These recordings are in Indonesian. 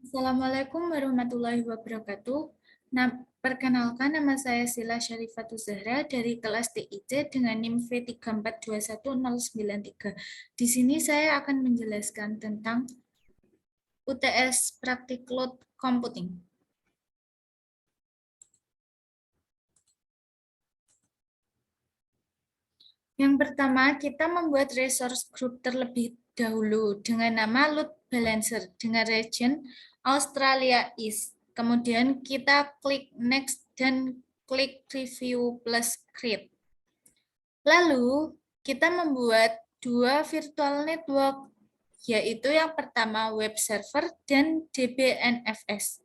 Assalamualaikum warahmatullahi wabarakatuh. Perkenalkan, nama saya Sila Syarifatul Zahra dari kelas TIC dengan NIM V3421093. Di sini saya akan menjelaskan tentang UTS Praktik Cloud Computing. Yang pertama, kita membuat resource group terlebih dahulu dengan nama load balancer dengan region Australia East. Kemudian kita klik next dan klik review plus create. Lalu kita membuat dua virtual network, yaitu yang pertama web server dan DBNFS.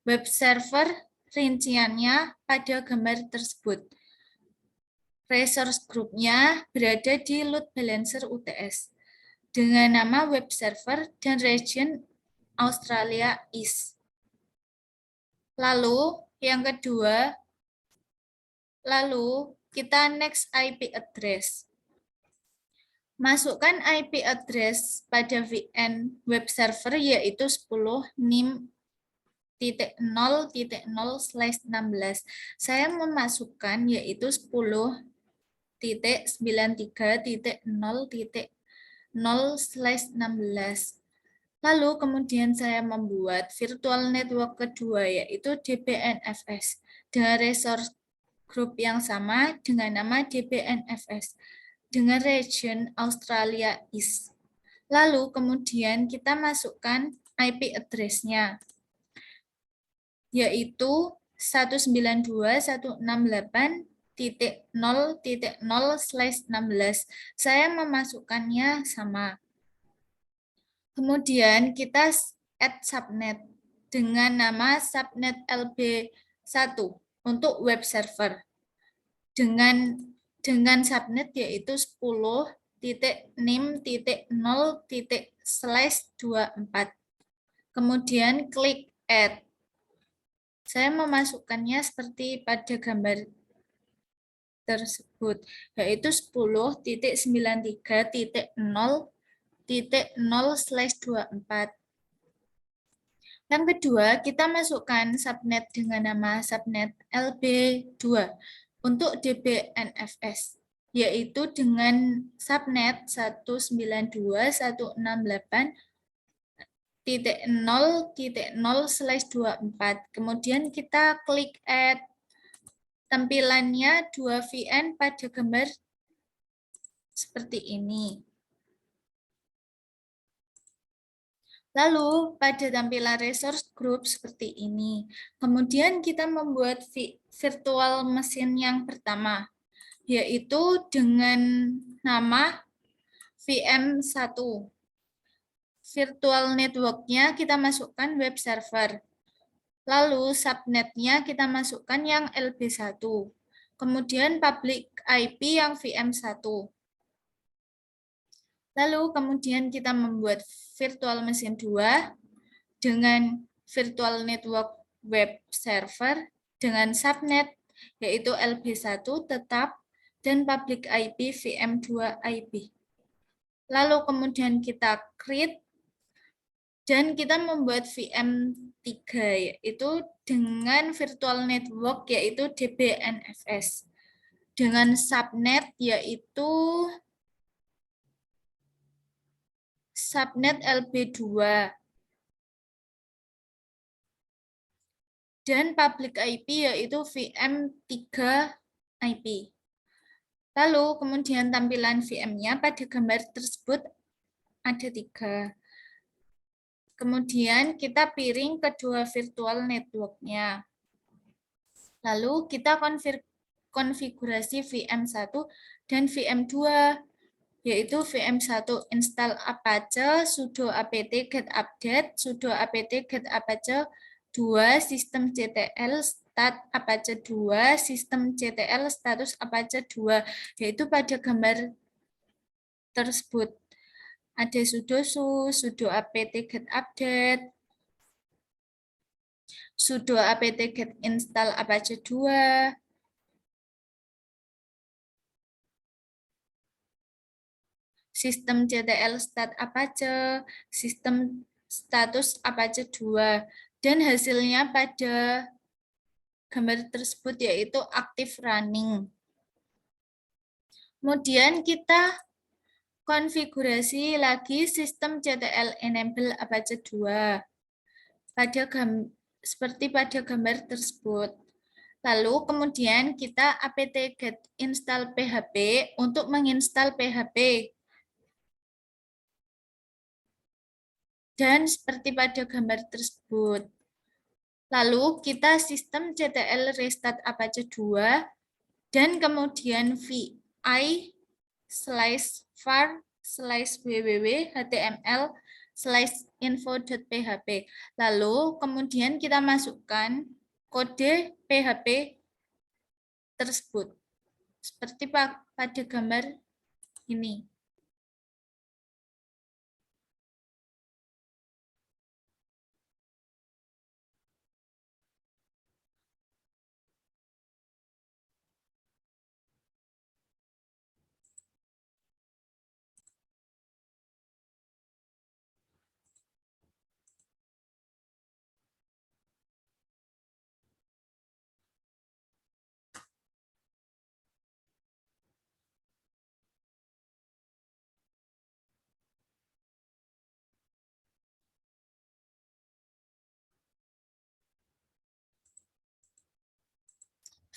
Web server rinciannya pada gambar tersebut. Resource group-nya berada di load balancer UTS dengan nama web server dan region Australia East. Lalu yang kedua, kita next IP address. Masukkan IP address pada VN web server yaitu 10 nim.0.0/16. Saya memasukkan yaitu 10.93.0.0/16. Lalu kemudian saya membuat virtual network kedua yaitu DBNFS dengan resource group yang sama dengan nama DBNFS dengan region Australia East. Lalu kemudian kita masukkan IP address-nya yaitu 192.168.0.0/16. Saya memasukkannya sama. Kemudian kita add subnet dengan nama subnet LB1 untuk web server. Dengan subnet yaitu 10.nim.0./24. Kemudian klik add. Saya memasukkannya seperti pada gambar tersebut, yaitu 10.93.0.0/24. Yang kedua, kita masukkan subnet dengan nama subnet LB2 untuk DBNFS, yaitu dengan subnet 192.168.0.0/24. Kemudian kita klik add. Tampilannya 2 VN pada gambar seperti ini. Lalu pada tampilan resource group seperti ini. Kemudian kita membuat virtual mesin yang pertama, yaitu dengan nama VM1. Virtual network-nya kita masukkan web server. Lalu subnet-nya kita masukkan yang LB1. Kemudian public IP yang VM1. Lalu kemudian kita membuat virtual mesin 2 dengan virtual network web server dengan subnet yaitu LB1 tetap dan public IP VM2 IP. Lalu kemudian kita create dan kita membuat VM3 yaitu dengan virtual network yaitu DBNFS dengan subnet yaitu subnet LB2 dan public IP yaitu VM3 IP. Lalu kemudian tampilan VM-nya pada gambar tersebut ada 3. Kemudian kita piring kedua virtual network-nya. Lalu kita konfigurasi VM1 dan VM2 yaitu VM1 install Apache sudo apt get update sudo apt get apache 2 sistem CTL stat Apache 2 sistem CTL status Apache 2 yaitu pada gambar tersebut ada sudo apt get update sudo apt get install Apache 2 sistem CTL stat Apache, sistem status Apache 2 dan hasilnya pada gambar tersebut yaitu active running. Kemudian kita konfigurasi lagi sistem CTL enable Apache 2 seperti pada gambar tersebut. Lalu kemudian kita apt-get install php untuk menginstal php. Dan seperti pada gambar tersebut. Lalu kita sistem CTL restart Apache 2 dan kemudian vi /var/www.html/info.php. Lalu kemudian kita masukkan kode PHP tersebut. Seperti pada gambar ini.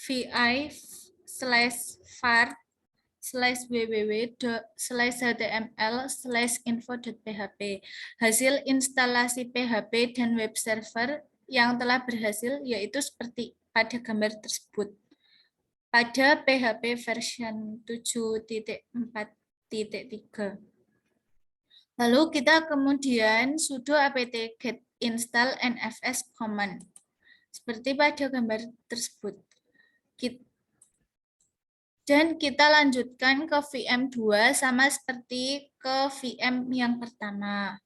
vi/var/www.html/info.php. Hasil instalasi PHP dan web server yang telah berhasil yaitu seperti pada gambar tersebut. Pada PHP version 7.4.3. Lalu kita kemudian sudo apt-get install nfs command. Seperti pada gambar tersebut. Dan kita lanjutkan ke VM2 sama seperti ke VM yang pertama.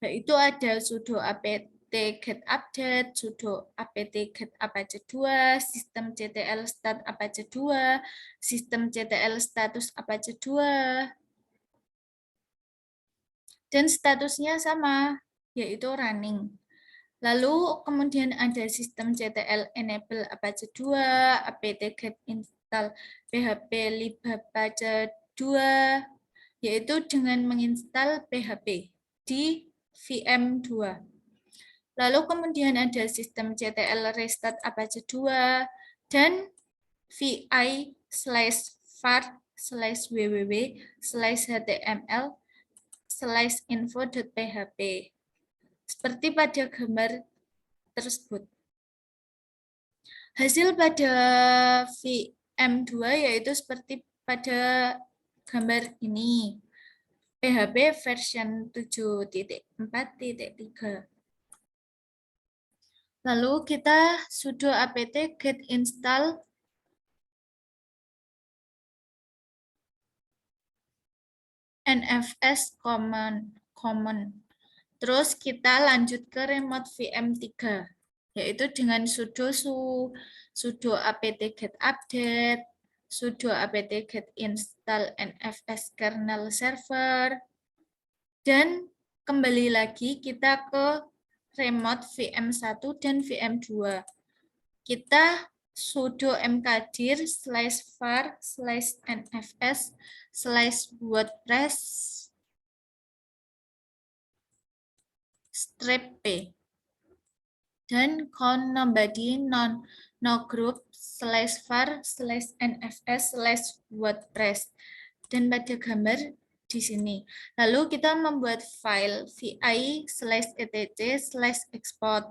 Yaitu ada sudo apt-get update, sudo apt-get apache 2, sistem ctl stat apache 2, sistem ctl status apache 2. Dan statusnya sama, yaitu running. Lalu kemudian ada sistem CTL enable Apache 2, apt-get install php lib Apache 2, yaitu dengan menginstal php di VM2. Lalu kemudian ada sistem CTL restart Apache 2 dan vi/www/html/info.php. Seperti pada gambar tersebut. Hasil pada VM2 yaitu seperti pada gambar ini. PHP version 7.4.3. Lalu kita sudo apt-get install nfs command. Terus kita lanjut ke remote VM3, yaitu dengan sudo apt-get update, sudo apt-get install nfs kernel server, dan kembali lagi kita ke remote VM1 dan VM2. Kita sudo mkdir/var/nfs/wordpress -p dan count nobody no group /var/nfs/wordpress dan pada gambar di sini. Lalu kita membuat file vi/etc/export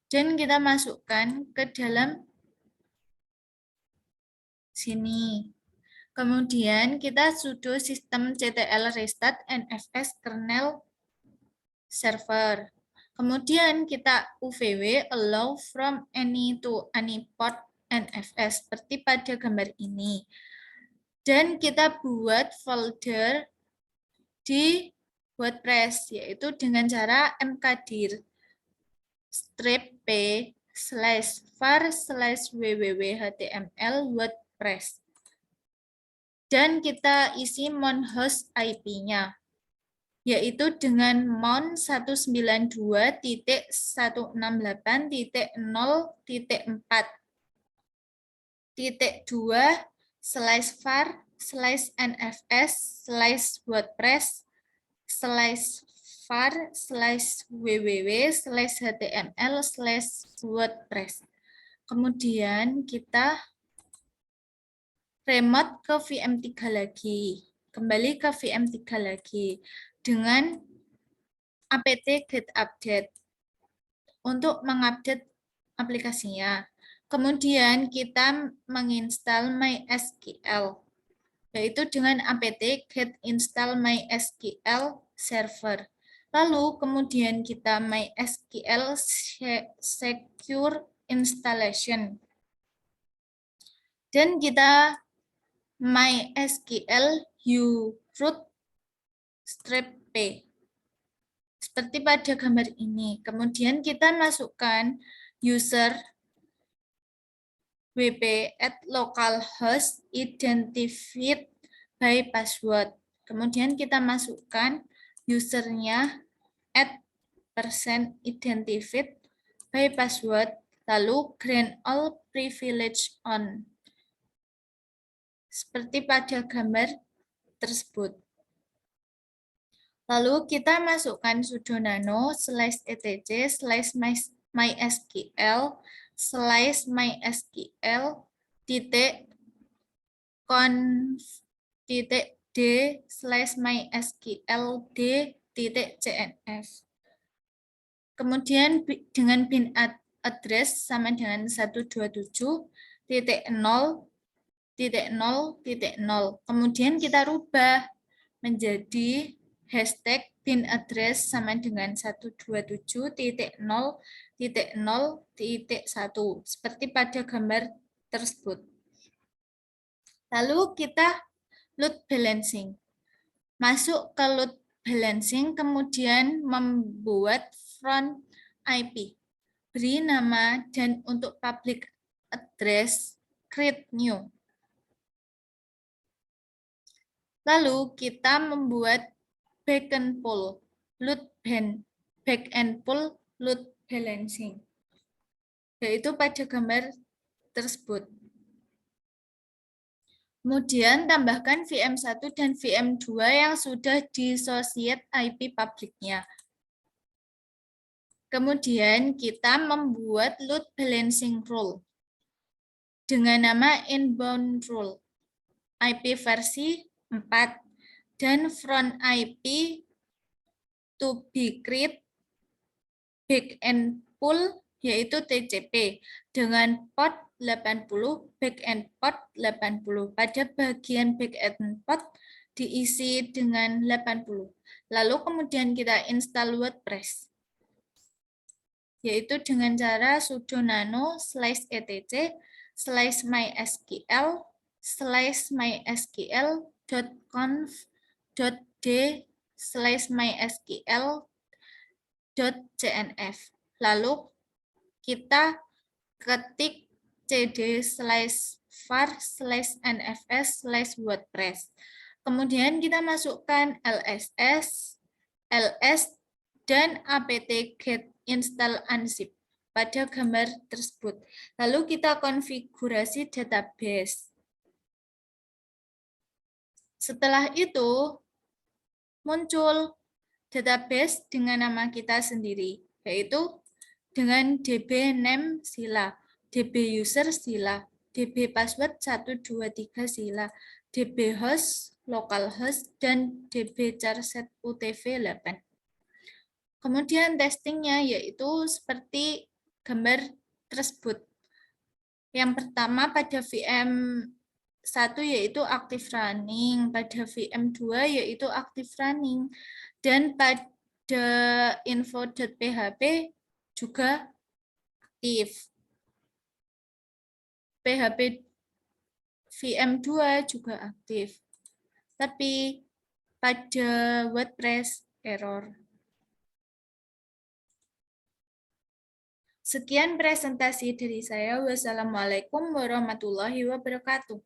dan kita masukkan ke dalam sini. Kemudian kita sudo sistem ctl restart nfs kernel server. Kemudian kita uvw allow from any to any port nfs seperti pada gambar ini. Dan kita buat folder di WordPress yaitu dengan cara mkdir -p/var/www.html WordPress. Dan kita isi mount host IP-nya, yaitu dengan mount 192.0.4.0/var/www/html/wordpress. Kemudian kita remote ke VM3 lagi. Kembali ke VM3 lagi dengan apt get update untuk mengupdate aplikasinya. Kemudian kita menginstal MySQL, yaitu dengan apt get install MySQL server. Lalu kemudian kita MySQL secure installation. Dan kita MySQL uroot -p seperti pada gambar ini. Kemudian kita masukkan user wp at localhost identified by password. Kemudian kita masukkan usernya at %identified by password, lalu grant all privilege on. Seperti pada gambar tersebut. Lalu kita masukkan sudo nano /mysql/d/mysqld.cnf. Kemudian dengan bin address sama dengan 127.0.0.0. Kemudian kita rubah menjadi hashtag bin address sama dengan 127.0.0.1 seperti pada gambar tersebut. Lalu kita load balancing. Masuk ke load balancing, kemudian membuat front IP. Beri nama dan untuk public address create new. Lalu kita membuat backend pool load balancing, yaitu pada gambar tersebut. Kemudian tambahkan VM1 dan VM2 yang sudah disociate IP publiknya. Kemudian kita membuat load balancing rule dengan nama inbound rule, IP versi 4, dan front IP to be create backend pool yaitu TCP dengan port 80, backend port 80. Pada bagian backend port diisi dengan 80. Lalu kemudian kita install WordPress, yaitu dengan cara sudo nano /etc/mysql.conf.d/mysql.cnf. Lalu kita ketik cd/var/nfs/wordpress. Kemudian kita masukkan ls, dan apt get install unzip pada gambar tersebut. Lalu kita konfigurasi database. Setelah itu muncul database dengan nama kita sendiri, yaitu dengan db name sila, db user sila, db password 123 sila, db host, localhost, dan db charset utv 8. Kemudian testingnya yaitu seperti gambar tersebut. Yang pertama pada VM1 yaitu active running, pada VM2 yaitu active running, dan pada info.php juga aktif. PHP VM2 juga aktif. Tapi pada WordPress error. Sekian presentasi dari saya. Wassalamualaikum warahmatullahi wabarakatuh.